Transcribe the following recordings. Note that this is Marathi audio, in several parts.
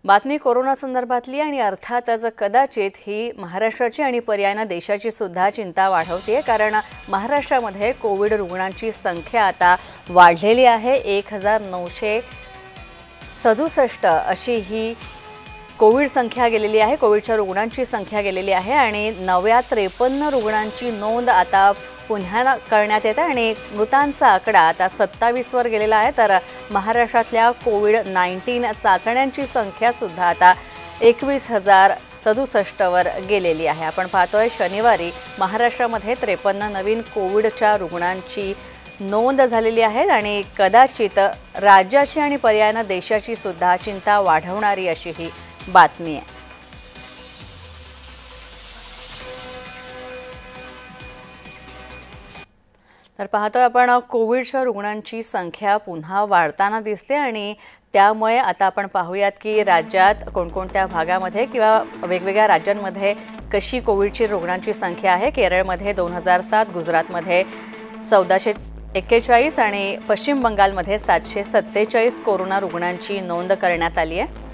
बातमी कोरोना संदर्भातली आणि अर्थातच कदाचित ही महाराष्ट्राची आणि पर्यायाने देशाची सुद्धा चिंता वाढवते, कारण महाराष्ट्रामध्ये कोविड रुग्णांची संख्या आता वाढलेली आहे। 1967 अशी ही कोविड संख्या गेलेली आहे, कोविडच्या रुग्णांची संख्या गेलेली आहे आणि नव्या 53 रुग्णांची नोंद आता पुन्हा करण्यात येते आणि मृतांचा आकडा आता 27 वर गेलेला आहे। तर महाराष्ट्रातल्या कोविड-19 चाचण्यांची संख्या सुद्धा आता 21,067 वर गेलेली आहे। आपण पाहतोय शनिवारी महाराष्ट्रामध्ये 53 नवीन कोविडच्या रुग्णांची नोंद झालेली आहे आणि कदाचित राज्याची आणि पर्यायाने देशाची सुद्धा चिंता वाढवणारी अशी ही बातमी आहे। तर पाहतोय आपण कोविडच्या रुग्णांची संख्या पुन्हा वाढताना दिसते आणि त्यामुळे आता आपण पाहूयात की राज्यात कोणकोणत्या भागामध्ये किंवा वेगवेगळ्या राज्यांमध्ये कशी कोविडची रुग्णांची संख्या आहे। केरळमध्ये 2007, गुजरातमध्ये 1441 आणि पश्चिम बंगालमध्ये 747 कोरोना रुग्णांची नोंद करण्यात आली आहे।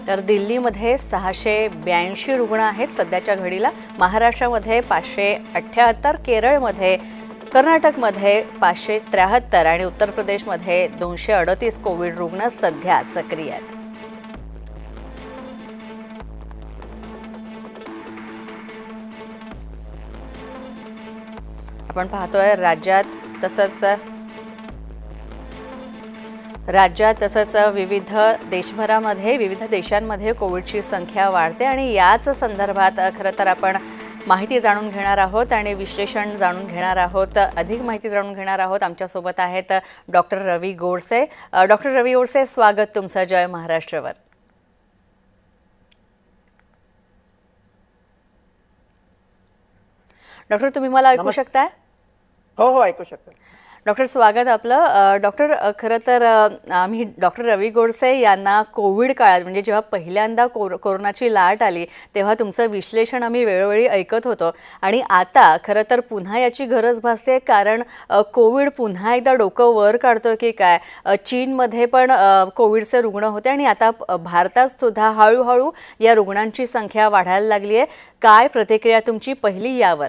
तर दिल्लीमध्ये 682 रुग्ण आहेत सध्याच्या घडीला, महाराष्ट्रामध्ये 578, केरळमध्ये, कर्नाटकमध्ये 573 आणि उत्तर प्रदेशमध्ये 238 कोविड रुग्ण सध्या सक्रिय आहेत। आपण पाहतोय राज्यात तसंच विविध देशभरामध्ये विविध देशांमध्ये कोविडची संख्या वाढते आणि याच संदर्भात खरं तर आपण माहिती जाणून घेणार आहोत आणि विश्लेषण जाणून घेणार आहोत, अधिक माहिती जाणून घेणार आहोत। आमच्यासोबत आहेत डॉक्टर रवी गोडसे। डॉक्टर रवी गोडसे, स्वागत तुमचं जय महाराष्ट्रवर। डॉक्टर, तुम्ही मला ऐकू शकताय? हो ऐकू शकतो। डॉक्टर, स्वागत आपलं। डॉक्टर, खरं तर आम्ही डॉक्टर रवी गोडसे यांना कोविड काळात म्हणजे जेव्हा पहिल्यांदा कोरोनाची लाट आली तेव्हा तुमचं विश्लेषण आम्ही वेळोवेळी ऐकत होतो आणि आता खरं तर पुन्हा याची गरज भासते, कारण कोविड पुन्हा एकदा डोकं वर काढतो की काय। चीनमध्ये पण कोविडचे रुग्ण होते आणि आता भारतात सुद्धा हळूहळू या रुग्णांची संख्या वाढायला लागली आहे। काय प्रतिक्रिया तुमची पहिली यावर?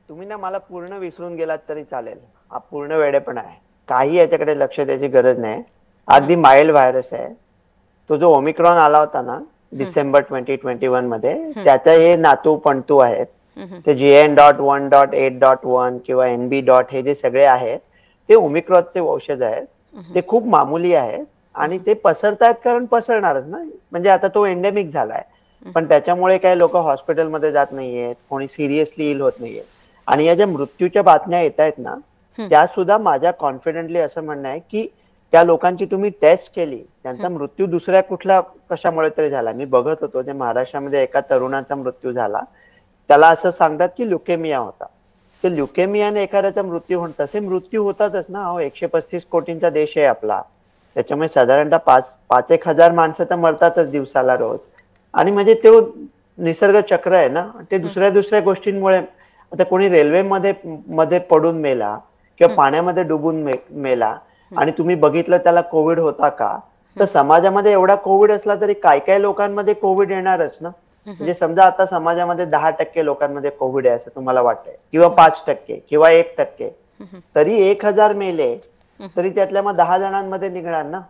तुम्ही ना मला पूर्ण विसरून गेलात तरी चालेल, हा पूर्ण वेडेपणा आहे, काही याच्याकडे लक्ष द्यायची गरज नाही। अगदी माइल्ड व्हायरस आहे तो, जो ओमिक्रॉन आला होता ना डिसेंबर 2021 मध्ये, त्याचा हे नातू पणतू आहेत ते JN.1.8.1 किंवा NB. हे जे सगळे आहेत ते ओमिक्रॉनचे वंशज आहेत। ते खूप मामूली आहेत आणि ते पसरतायत, कारण पसरणारच ना, म्हणजे आता तो एंडेमिक झालाय, पण त्याच्यामुळे काही लोक हॉस्पिटलमध्ये जात नाहीयेत, कोणी सिरियसली इल होत नाहीये आणि या ज्या मृत्यूच्या बातम्या येत आहेत ना त्या सुद्धा माझ्या कॉन्फिडेंटली असं म्हणणं आहे की त्या लोकांची तुम्ही टेस्ट केली, त्यांचा मृत्यू दुसऱ्या कुठल्या कशामुळे तरी झाला। मी बघत होतो जे महाराष्ट्रामध्ये एका तरुणाचा मृत्यू झाला, त्याला असं सांगतात की ल्युकेमिया होता। ते ल्युकेमियाने एखाद्याचा मृत्यू होऊन तसे मृत्यू होतातच ना। 135 कोटींचा देश आहे आपला, त्याच्यामुळे साधारणतः 5-1 हजार माणसं तर मरतातच दिवसाला रोज, आणि म्हणजे तो निसर्ग चक्र आहे ना, ते दुसऱ्या गोष्टींमुळे। आता कोणी रेल्वेमध्ये पडून मेला किंवा पाण्यामध्ये डुबून मेला आणि तुम्ही बघितलं त्याला कोविड होता का, तर समाजामध्ये एवढा कोविड असला तरी काय लोकांमध्ये कोविड येणारच ना। म्हणजे समजा आता समाजामध्ये 10% लोकांमध्ये कोविड आहे असं तुम्हाला वाटतंय, किंवा 5% किंवा 1%, तरी 1000 मेले तरी त्यातल्या मग 10 जणांमध्ये निघणार ना।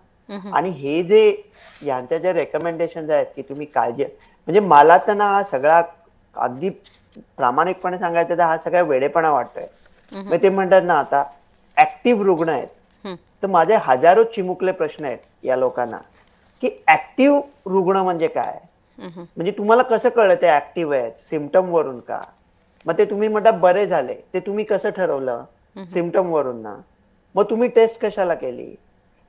आणि हे जे यांच्या ज्या रेकमेंडेशन आहेत की तुम्ही काळजी, म्हणजे मला तर ना हा सगळा अगदी प्रामाणिकपणे सांगायचं तर हा सगळा वेडेपणा वाटतोय। मग ते म्हणतात ना आता ऍक्टिव्ह रुग्ण आहेत, तर माझे हजारो चिमुकले प्रश्न आहेत या लोकांना की ऍक्टिव्ह रुग्ण म्हणजे काय, म्हणजे तुम्हाला कसं कळलं ते ऍक्टिव्ह आहेत, सिम्पटम वरून का? मग ते तुम्ही म्हणता बरे झाले, ते तुम्ही कसं ठरवलं? सिम्पटम वरून ना। मग तुम्ही टेस्ट कशाला केली?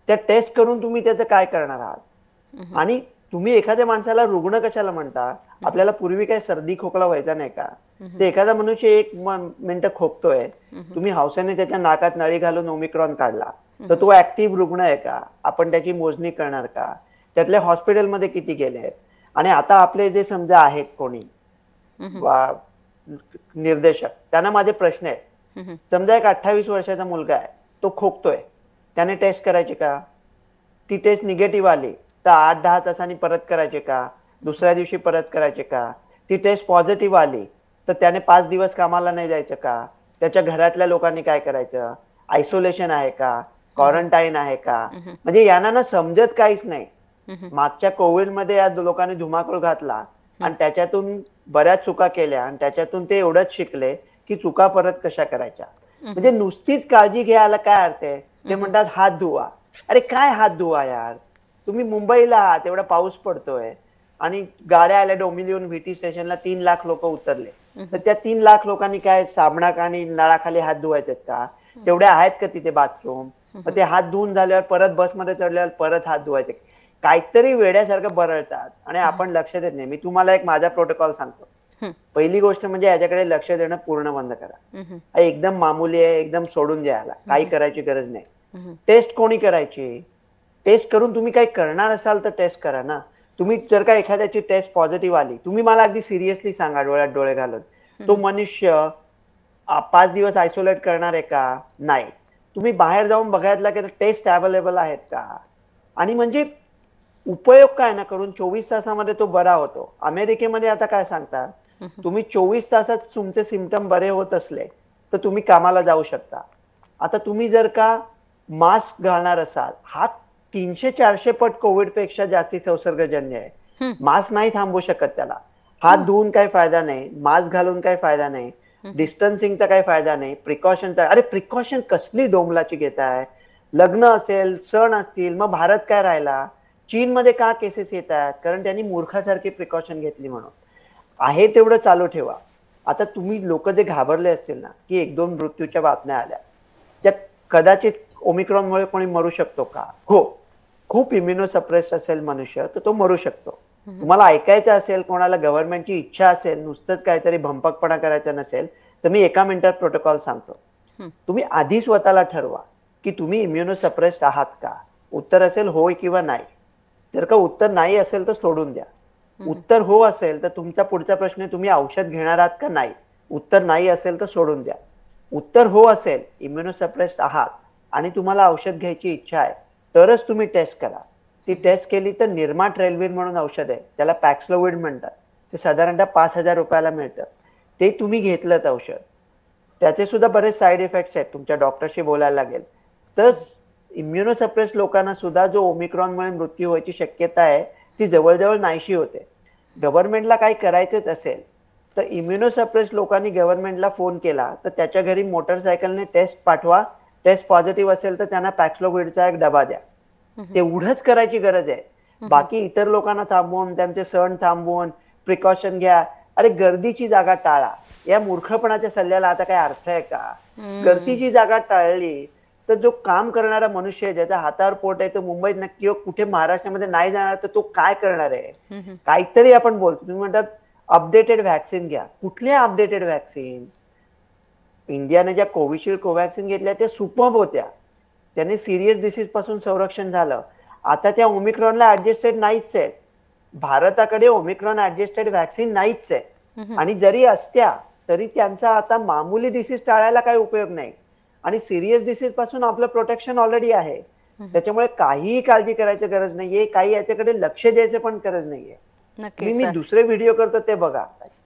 त्या टेस्ट करून तुम्ही त्याचं काय करणार आहात? आणि तुम्ही एखाद्या माणसाला रुग्ण कशाला म्हणता? आपल्याला पूर्वी काय सर्दी खोकला व्हायचा नाही का? ते एखादा मनुष्य 1 मिनिट खोकतोय, तुम्ही हौसेने त्याच्या नाकात नळी घालून ओमिक्रॉन काढला, तर तो ऍक्टिव्ह रुग्ण आहे का? आपण त्याची मोजणी करणार का? त्यातल्या हॉस्पिटलमध्ये किती गेले आहेत? आणि आता आपले जे समजा आहेत कोणी निर्देशक, त्यांना माझे प्रश्न आहेत। समजा एक 28 वर्षाचा मुलगा आहे, तो खोकतोय, त्याने टेस्ट करायची का? ती टेस्ट निगेटिव्ह आली तर 8-10 तासांनी परत करायचे का? दुसऱ्या दिवशी परत करायचे का? ती टेस्ट पॉझिटिव्ह आली तर त्याने 5 दिवस कामाला नाही जायचं का? त्याच्या घरातल्या लोकांनी काय करायचं? आयसोलेशन आहे का? क्वारंटाईन आहे का? म्हणजे यांना ना समजत काहीच नाही. मागच्या कोविडमध्ये या लोकांनी धुमाकूळ घातला आणि त्याच्यातून बऱ्याच चुका केल्या आणि त्याच्यातून ते एवढंच शिकले की चुका परत कशा करायच्या. म्हणजे नुसतीच काळजी घ्यायला काय अर्थ आहे? ते म्हणतात हात धुवा. अरे काय हात धुवा यार? तुम्ही मुंबईला आहात, एवढा पाऊस पडतोय आणि गाड्या आल्या डोंबिवलीहून व्हीटी स्टेशनला 3 लाख लोक उतरले. तर त्या 3 लाख लोकांनी काय साबणाक आणि नळाखाली हात धुवायचे का? तेवढे आहेत का तिथे बाथरूम? मग ते हात धुवून झाल्यावर परत बसमध्ये चढल्यावर परत हात धुवायचे. काहीतरी वेड्यासारखं बरळतात आणि आपण लक्ष देत नाही. मी तुम्हाला एक माझा प्रोटोकॉल सांगतो. पहिली गोष्ट म्हणजे याच्याकडे लक्ष देणं पूर्ण बंद करा. एकदम मामूली आहे, एकदम सोडून द्यायला काही करायची गरज नाही. टेस्ट कोणी करायची? टेस्ट करून तुम्ही काही करणार असाल तर टेस्ट करा ना. तुम्ही जर का एखाद्याची टेस्ट पॉझिटिव्ह आली, तुम्ही मला अगदी सिरियसली सांगा डोळ्यात डोळे घालून, तो मनुष्य 5 दिवस आयसोलेट करणार आहे का? नाही. तुम्ही बाहेर जाऊन बघायला की टेस्ट अवेलेबल आहेत का? आणि म्हणजे उपयोग काय ना करून 24 तासामध्ये तो बरा होतो. अमेरिकेमध्ये आता काय सांगतात, तुम्ही 24 तासात तुमचे सिम्पटम बरे होत असले तर तुम्ही कामाला जाऊ शकता. आता तुम्ही जर का मास्क घालणार असाल, हा 300-400 पट कोविड पेक्षा जास्ती संसर्गजन्य आहे. मास्क नाही थांबवू शकत त्याला. हात धुवून काही फायदा नाही, मास्क घालून काही फायदा नाही, डिस्टन्सिंगचा काही फायदा नाही, प्रिकॉशनचा. अरे प्रिकॉशन कसली डोंबलाची घेताय? लग्न असेल, सण असतील, मग भारत काय राहिला? चीनमध्ये का केसेस येत आहेत? कारण त्यांनी मूर्खासारखी प्रिकॉशन घेतली म्हणून. आहे तेवढं चालू ठेवा. आता तुम्ही लोक जे घाबरले असतील ना की 1-2 मृत्यूच्या बातम्या आल्या, त्या कदाचित ओमिक्रॉनमुळे कोणी मरू शकतो का? हो. खूप इम्युनोसप्रेस असेल मनुष्य तर तो मरू शकतो. तुम्हाला ऐकायचं असेल, कोणाला गव्हर्नमेंटची इच्छा असेल, नुसतंच काहीतरी भंपकपणा करायचा नसेल तर मी 1 मिनिटात प्रोटोकॉल सांगतो. तुम्ही आधी स्वतःला ठरवा की तुम्ही इम्युनोसप्रेस्ड आहात का? उत्तर असेल होय किंवा नाही. जर का उत्तर नाही असेल तर सोडून द्या. उत्तर हो असेल तर तुमचा पुढचा प्रश्न आहे तुम्ही औषध घेणार आहात का? नाही. उत्तर नाही असेल तर सोडून द्या. उत्तर हो असेल, इम्युनोसप्रेस्ड आहात आणि तुम्हाला औषध घ्यायची इच्छा आहे तरच तुम्ही टेस्ट करा. ती टेस्ट केली तर निर्मा ट्रेलविन म्हणून औषध आहे, त्याला पॅक्सलोविड म्हणतात. ते साधारणतः 5,000 रुपयाला मिळतं. ते तुम्ही घेतलं औषध, त्याचे सुद्धा बरेच साईड इफेक्ट्स आहेत, तुमच्या डॉक्टरशी बोलायला लागेल. तर इम्युनोसप्रेस लोकांना सुद्धा जो ओमिक्रॉनमुळे मृत्यू व्हायची शक्यता आहे ती जवळजवळ नाहीशी होते. गव्हर्नमेंटला काही करायचंच असेल तर इम्युनोसप्रेस लोकांनी गव्हर्नमेंटला फोन केला तर त्याच्या घरी मोटरसायकलने टेस्ट पाठवा. टेस्ट पॉझिटिव्ह असेल तर त्यांना पॅक्सलोविडचा एक डबा द्या. तेवढंच करायची गरज आहे. बाकी इतर लोकांना थांबवून, त्यांचे सण थांबवून प्रिकॉशन घ्या. अरे गर्दीची जागा टाळा. या मूर्खपणाच्या सल्ल्याला आता काय अर्थ आहे का? गर्दीची जागा टाळली तर जो काम करणारा मनुष्य आहे, ज्याच्या हातावर पोट आहे, तो मुंबईत नक्की किंवा कुठे महाराष्ट्रामध्ये नाही जाणार तर तो काय करणार आहे? काहीतरी आपण बोलतो. तुम्ही म्हणतात अपडेटेड व्हॅक्सिन घ्या. कुठल्या अपडेटेड व्हॅक्सिन? इंडियाने ज्या कोविशिल्ड कोवॅक्सिन घेतल्या त्या सुपर्ब होत्या. त्याने सिरियस डिसीज पासून संरक्षण झालं. आता त्या ओमिक्रॉनला ऍडजस्टेड नाहीच आहेत. भारताकडे ओमिक्रॉन ऍडजस्टेड व्हॅक्सिन नाहीच आहे. आणि जरी असत्या तरी त्यांचा आता मामूली डिसीज टाळायला काही उपयोग नाही. आणि सिरियस डिसीज पासून आपलं प्रोटेक्शन ऑलरेडी आहे. त्याच्यामुळे काहीही काळजी करायची गरज नाहीये. काही याच्याकडे लक्ष द्यायचं पण गरज नाहीये. मी दुसरे व्हिडिओ करतो ते बघा.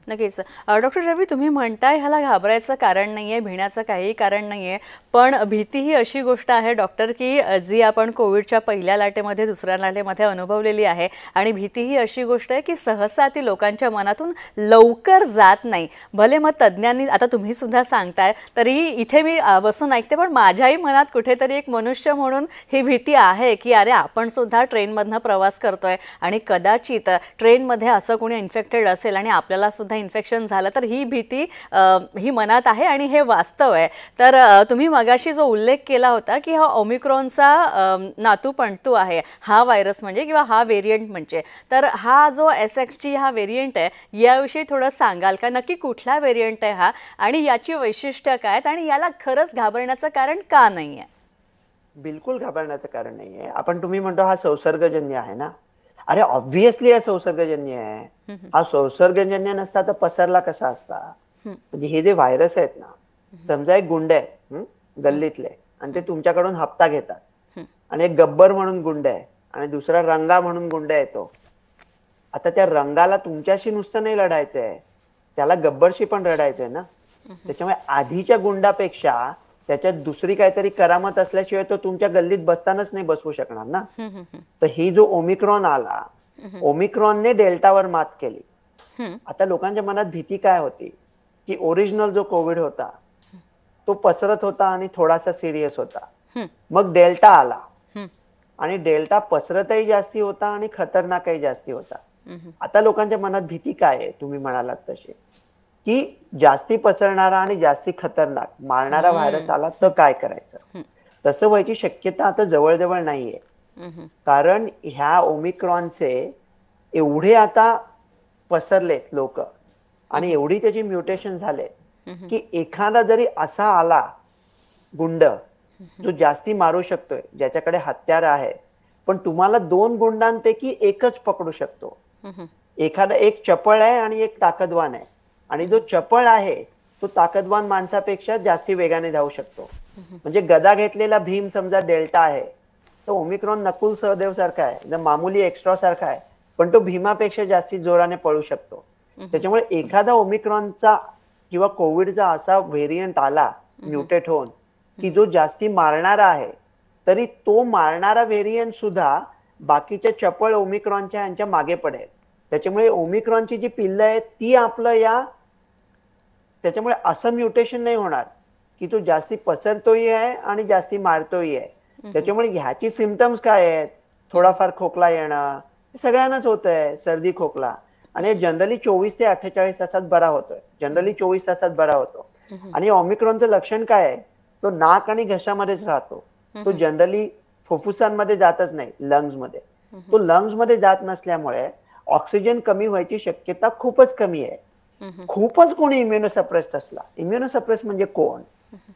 नक्कीच. डॉक्टर रवी, तुम्ही म्हणताय ह्याला घाबरायचं कारण नाहीये, भिण्याचं काहीही कारण नाहीये, पण भीती ही अशी गोष्ट आहे डॉक्टर की जी आपण कोविडच्या पहिल्या लाटेमध्ये, दुसऱ्या लाटेमध्ये अनुभवलेली आहे. आणि भीती ही अशी गोष्ट आहे की सहसा ती लोकांच्या मनातून लवकर जात नाही. भले मग तज्ज्ञांनी, आता तुम्ही सुद्धा सांगताय तरी इथे मी बसून ऐकते, पण माझ्याही मनात कुठेतरी एक मनुष्य म्हणून ही भीती आहे की अरे आपण सुद्धा ट्रेनमधनं प्रवास करतोय आणि कदाचित ट्रेनमध्ये असं कोणी इन्फेक्टेड असेल आणि आपल्याला सुद्धा इन्फेक्शन झालं तर ही भीती ही मनात आहे आणि हे वास्तव आहे. तर तुम्ही मगाशी जो उल्लेख केला होता की हा ओमिक्रॉनचा नातूपंटू आहे हा व्हायरस म्हणजे किंवा हा व्हेरियंट म्हणजे, तर हा जो SXG हा व्हेरियंट आहे याविषयी थोडं सांगाल का? नक्की कुठला व्हेरियंट आहे हा आणि याची वैशिष्ट्य काय आहेत आणि याला खरंच घाबरण्याचं कारण का नाही आहे? बिलकुल घाबरण्याचं कारण नाहीये. तुम्ही म्हणतो हा संसर्गजन्य आहे ना. अरे ऑब्व्हियसली हा संसर्गजन्य आहे. हा संसर्गजन्य नसता तर पसरला कसा असता? म्हणजे हे जे व्हायरस आहेत ना, समजा एक गुंड आहे गल्लीतले आणि ते तुमच्याकडून हप्ता घेतात. आणि एक गब्बर म्हणून गुंड आहे आणि दुसरा रंगा म्हणून गुंड येतो. आता त्या रंगाला तुमच्याशी नुसतं नाही लढायचं आहे, त्याला गब्बरशी पण लढायचंय ना. त्याच्यामुळे आधीच्या गुंडापेक्षा त्याच्यात दुसरी काहीतरी करामत असल्याशिवाय तो तुमच्या गल्लीत बसतानाच नाही बसवू शकणार ना. तर ही जो ओमिक्रॉन आला, ओमिक्रॉनने डेल्टावर मात केली. आता लोकांच्या मनात भीती काय होती की ओरिजिनल जो कोविड होता तो पसरत होता आणि थोडासा सिरियस होता. मग डेल्टा आला आणि डेल्टा पसरतही जास्ती होता आणि खतरनाकही जास्ती होता. आता लोकांच्या मनात भीती काय आहे, तुम्ही म्हणालात तशी, की जास्ती पसरणारा आणि जास्ती खतरनाक मारणारा व्हायरस आला तर काय करायचं. तसं व्हायची शक्यता आता जवळजवळ नाहीये. कारण ह्या ओमिक्रॉनचे एवढे आता पसरलेत लोक आणि एवढी त्याची म्युटेशन झाले की एखादा जरी असा आला गुंड जो जास्ती मारू शकतोय, ज्याच्याकडे हत्यार आहे, पण तुम्हाला 2 गुंडांपैकी एकच पकडू शकतो. एखादा एक चपळ आहे आणि एक ताकदवान आहे, आणि जो चपळ आहे तो ताकदवान माणसापेक्षा जास्ती वेगाने धावू शकतो. म्हणजे गदा घेतलेला भीम समजा डेल्टा आहे, तो ओमिक्रॉन नकुल सहदेव सारखा आहे, जर मामूली एक्स्ट्रा सारखा आहे, पण तो भीमापेक्षा जास्ती जोराने पळू शकतो. त्याच्यामुळे एखादा ओमिक्रॉनचा किंवा कोविडचा असा व्हेरियंट आला म्युटेट होऊन की जो जास्ती मारणारा आहे, तरी तो मारणारा व्हेरियंट सुद्धा बाकीच्या चपळ ओमिक्रॉनच्या यांच्या मागे पडेल. त्याच्यामुळे ओमिक्रॉनची जी पिल्लं आहेत ती आपलं त्याच्यामुळे असं म्युटेशन नाही होणार की तो जास्ती पसरतोही आहे आणि जास्ती मारतोही आहे. त्याच्यामुळे ह्याची सिम्पटम्स काय आहेत, थोडाफार खोकला येणं, सगळ्यांनाच होतंय, सर्दी खोकला, आणि जनरली 24 ते 48 तासात बरा होतोय. जनरली 24 तासात बरा होतो. आणि ओमिक्रॉनचं लक्षण काय आहे, तो नाक आणि घशामध्येच राहतो. तो जनरली फुफ्फुसांमध्ये जातच नाही, लंग्स मध्ये. तो लंग्स मध्ये जात नसल्यामुळे ऑक्सिजन कमी व्हायची शक्यता खूपच कमी आहे. खूपच कोणी इम्युनोसप्रेस्ड असला, इम्युनोसप्रेस म्हणजे कोण,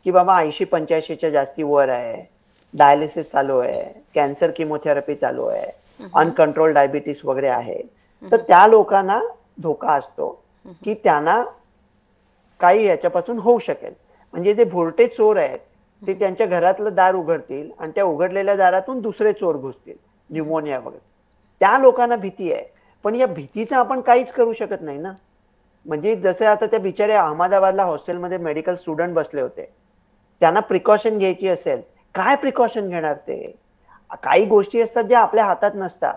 की बाबा 80-85च्या जास्ती वर आहे, डायलिसिस चालू आहे, कॅन्सर किमोथेरपी चालू आहे, अनकंट्रोल डायबिटीस वगैरे आहे, तर त्या लोकांना धोका असतो की त्यांना काही याच्यापासून होऊ शकेल. म्हणजे जे भोरटे चोर आहेत ते त्यांच्या घरातलं दार उघडतील आणि त्या उघडलेल्या दारातून दुसरे चोर घुसतील, न्यूमोनिया वगैरे. त्या लोकांना भीती आहे, पण या भीतीचं आपण काहीच करू शकत नाही ना. म्हणजे जसं आता त्या बिचाऱ्या अहमदाबादला हॉस्टेलमध्ये मेडिकल स्टुडंट बसले होते, त्यांना प्रिकॉशन घ्यायची असेल, काय प्रिकॉशन घेणार ते. काही गोष्टी असतात ज्या आपल्या हातात नसतात.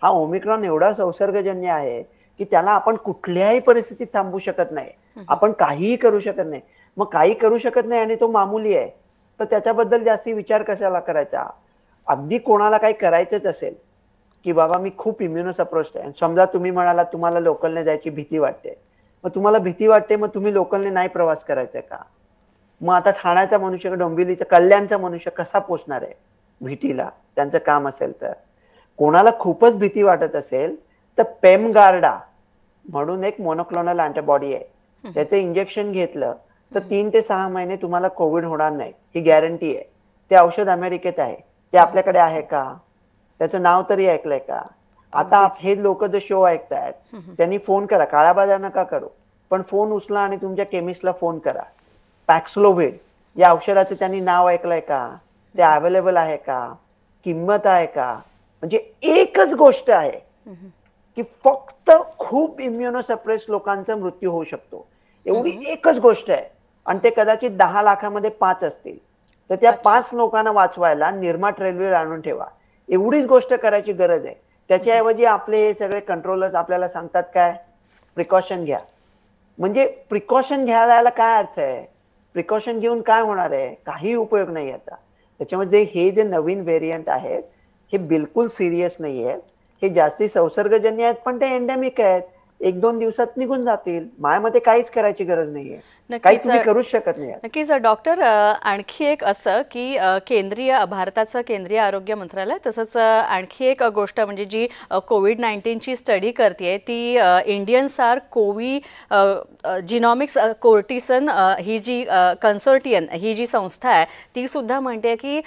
हा ओमिक्रॉन एवढा संसर्गजन्य आहे की त्याला आपण कुठल्याही परिस्थितीत थांबवू शकत नाही, आपण काहीही करू शकत नाही. मग काही करू शकत नाही आणि तो मामूली आहे, तर त्याच्याबद्दल जास्ती विचार कशाला करायचा. अगदी कोणाला काही करायचंच असेल की बाबा मी खूप इम्युनोसप्रेस्ड आहे, समजा तुम्ही म्हणाला तुम्हाला लोकलने जायची भीती वाटते, मग तुम्हाला भीती वाटते, मग तुम्ही लोकलने नाही प्रवास करायचा का. मग आता ठाण्याचा मनुष्य, डोंबिवलीचा, कल्याणचा मनुष्य कसा पोचणार आहे भीतीला, त्यांचं काम असेल तर. कोणाला खूपच भीती वाटत असेल तर पेमगार्डा म्हणून एक मोनोक्लोनल अँटीबॉडी आहे, त्याचं इंजेक्शन घेतलं तर 3 ते 6 महिने तुम्हाला कोविड होणार नाही, ही गॅरंटी आहे. ते औषध अमेरिकेत आहे, ते आपल्याकडे आहे का, त्याचं नाव तरी ऐकलंय का. आता हे लोक जो शो ऐकतायत त्यांनी फोन करा, काळा बाजार नका करू, पण फोन उचला आणि तुमच्या केमिस्टला फोन करा. पॅक्सलोव्हिड या औषधाचं त्यांनी नाव ऐकलंय का, ते अवेलेबल आहे का, किंमत आहे का. म्हणजे एकच गोष्ट आहे की फक्त खूप इम्युनोसप्रेस लोकांचा मृत्यू होऊ शकतो, एवढी एकच गोष्ट आहे. आणि ते कदाचित 10 लाखामध्ये 5 असतील, तर त्या 5 लोकांना वाचवायला निर्माट रेल्वे आणून ठेवा, एवढीच गोष्ट करायची गरज आहे. त्याच्याऐवजी आपले हे सगळे कंट्रोलर्स आपल्याला सांगतात काय, प्रिकॉशन घ्या. म्हणजे प्रिकॉशन घ्यायला काय अर्थ आहे, प्रिकॉशन घेऊन काय होणार आहे, काही उपयोग नाही आता. त्याच्यामध्ये हे जे नवीन व्हेरियंट आहेत हे बिलकुल सिरियस नाही आहेत, हे जास्ती संसर्गजन्य आहेत, पण ते एंडेमिक आहेत, 1-2 दिवसात निघून जातील. माझ्यामध्ये काहीच करायची गरज नाहीये, काही तुम्ही करूच शकत नाही. नक्कीच डॉक्टर, आणखी एक असं की भारताचं केंद्रीय आरोग्य मंत्रालय तसंच आणखी एक गोष्ट म्हणजे जी कोविड-19ची स्टडी करते ती इंडियन सार कोवी जिनॉमिक्स कोर्टिसन ही जी कन्सोर्टियन ही जी संस्था आहे ती सुद्धा म्हणते की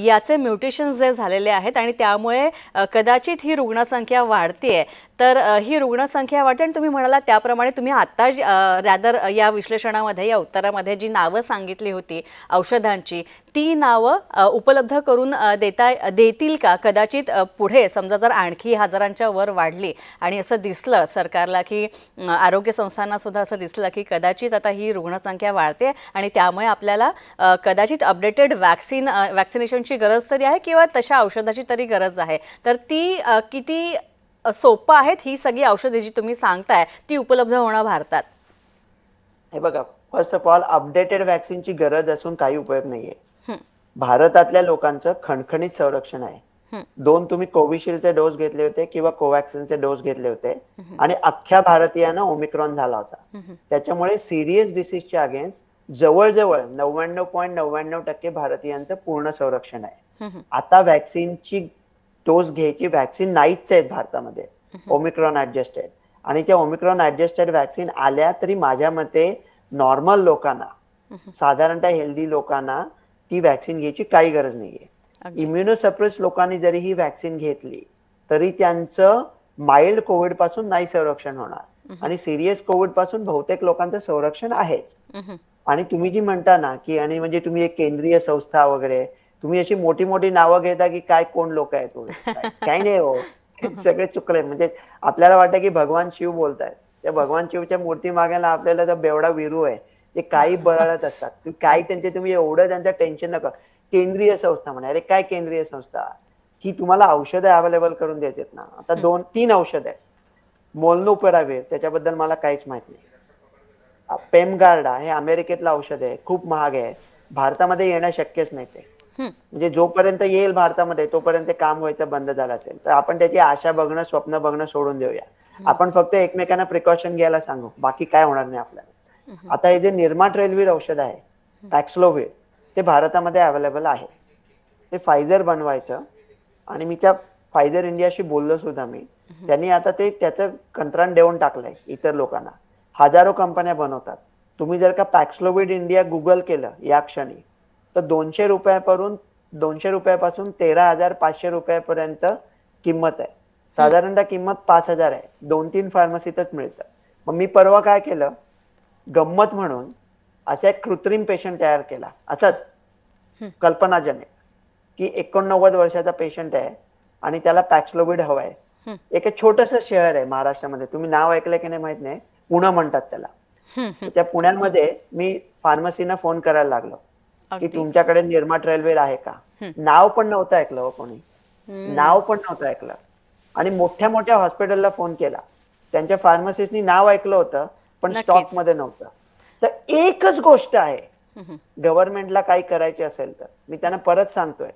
याचे म्युटेशन्स जे झालेले आहेत आणि त्यामुळे कदाचित ही रुग्णसंख्या वाढते. तर ही रुग्णसंख्या वाटते? आणि तुम्ही म्हणाला त्याप्रमाणे तुम्ही आता रॅदर या विश्लेषणामध्ये, या उत्तरामध्ये जी नावं सांगितली होती औषधांची, ती नावं उपलब्ध करून देतील का? कदाचित पुढे समजा जर आणखी हजारांच्या वर वाढली आणि असं दिसलं सरकारला, की आरोग्य संस्थांना सुद्धा असं दिसलं की कदाचित आता ही रुग्णसंख्या वाढते आणि त्यामुळे आपल्याला कदाचित अपडेटेड वॅक्सिनेशनची गरज तरी आहे किंवा तशा औषधाची तरी गरज आहे, तर ती किती सोपं आहेत ही सगळी औषधे जी तुम्ही सांगताय ती उपलब्ध होणं भारतात? हे बघा, फर्स्ट ऑफ ऑल अपडेटेड वॅक्सिनची गरज असून काही उपयोग नाहीये. भारतातल्या लोकांचं खणखणीत संरक्षण आहे. 2 तुम्ही कोविशिल्डचे डोस घेतले होते किंवा कोवॅक्सिनचे डोस घेतले होते आणि अख्ख्या भारतीयांना ओमिक्रॉन झाला होता. त्याच्यामुळे सिरियस डिसीजच्या अगेन्स्ट जवळजवळ 99.99% भारतीयांचं पूर्ण संरक्षण आहे. आता वॅक्सिनची डोस घ्यायची वॅक्सिन नाहीच आहेत भारतामध्ये ओमिक्रॉन ऍडजस्टेड, आणि त्या ओमिक्रॉन ऍडजस्टेड वॅक्सिन आल्या तरी माझ्या मते नॉर्मल लोकांना, साधारणतः हेल्दी लोकांना ती वॅक्सिन घ्यायची काही गरज नाहीये. इम्युनोसप्रेस लोकांनी जरी ही वॅक्सिन घेतली तरी त्यांचं माइल्ड कोविड पासून नाही संरक्षण होणार आणि सिरियस कोविड पासून बहुतेक लोकांचं संरक्षण आहेच. आणि तुम्ही जी म्हणता ना की आणि म्हणजे तुम्ही एक केंद्रीय संस्था वगैरे, तुम्ही अशी मोठी मोठी नावं घेता की काय कोण लोक आहेत काही नाही हो, सगळे चुकले. म्हणजे आपल्याला वाटतं की भगवान शिव बोलतायत, त्या भगवान शिवच्या मूर्ती मागायला आपल्याला तर बेवडा विरू आहे, ते काही बळत असतात. काही त्यांचे तुम्ही एवढं त्यांचं टेन्शन नका. केंद्रीय संस्था म्हणा, अरे काय केंद्रीय संस्था, ही तुम्हाला औषधं अवेलेबल करून द्यायचेत ना. आता 2-3 औषध आहेत. मोलनुपिराविर, त्याच्याबद्दल मला काहीच माहित नाही. पेमगार्डा हे अमेरिकेतलं औषध आहे, खूप महाग आहे, भारतामध्ये येणं शक्यच नाही. ते म्हणजे जोपर्यंत येईल भारतामध्ये तोपर्यंत काम व्हायचं बंद झालं असेल तर आपण त्याची आशा बघणं, स्वप्न बघणं सोडून देऊया. आपण फक्त एकमेकांना प्रिकॉशन घ्यायला सांगू, बाकी काय होणार नाही आपल्याला. आता हे जे निर्माट्रेलविर औषध आहे, पॅक्सलोविर, ते भारतामध्ये अवेलेबल आहे. ते फायझर बनवायचं आणि मी त्या फायझर इंडियाशी बोललो सुद्धा मी. त्यांनी आता ते त्याचं कंत्राट देऊन टाकलंय इतर लोकांना. हजारो कंपन्या बनवतात. तुम्ही जर का पॅक्सलोविड इंडिया गुगल केलं या क्षणी तर 200 रुपयापासून 13,500 रुपयापर्यंत किंमत आहे. साधारणतः किंमत 5,000 आहे. 2-3 फार्मसीतच मिळतं. मग मी परवा काय केलं, गंमत म्हणून असा एक कृत्रिम पेशंट तयार केला, असंच कल्पनाजनक, की 89 वर्षाचा पेशंट आहे आणि त्याला पॅक्सलोविड हवाय. एक छोटस शहर आहे महाराष्ट्रामध्ये, तुम्ही नाव ऐकलंय की नाही माहित नाही, पुणे म्हणतात त्याला. त्या पुण्यामध्ये मी फार्मसीना फोन करायला लागलो की तुमच्याकडे निर्माट्रेलविर आहे का. नाव पण नव्हतं ऐकलं हो कोणी, नाव पण नव्हतं ऐकलं. आणि मोठ्या मोठ्या हॉस्पिटलला फोन केला, त्यांच्या फार्मसिस्टनी नाव ऐकलं होतं पण स्टॉक मध्ये नव्हतं. तर एकच गोष्ट आहे, गव्हर्नमेंटला काही करायची असेल तर मी त्यांना परत सांगतोय,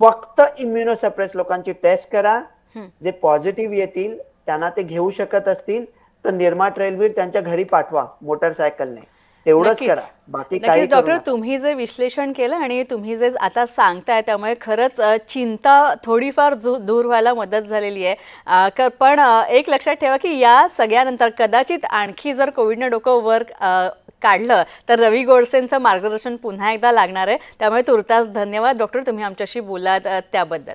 फक्त इम्युनोसप्रेस लोकांची टेस्ट करा. जे पॉझिटिव्ह येतील त्यांना ते घेऊ शकत असतील तर निर्माट्रेलविर त्यांच्या घरी पाठवा मोटरसायकलने. तेवढंच करा, बाकी काही डॉक्टर, तुम्ही जे विश्लेषण केलं आणि तुम्ही जे आता सांगताय त्यामुळे खरंच चिंता थोडीफार दूर व्हायला मदत झालेली आहे. पण एक लक्षात ठेवा की या सगळ्यानंतर कदाचित आणखी जर कोविडने डोकं वर काढलं तर रवी गोडसेंचं मार्गदर्शन पुन्हा एकदा लागणार आहे. त्यामुळे तुर्तास धन्यवाद डॉक्टर, तुम्ही आमच्याशी बोलात त्याबद्दल.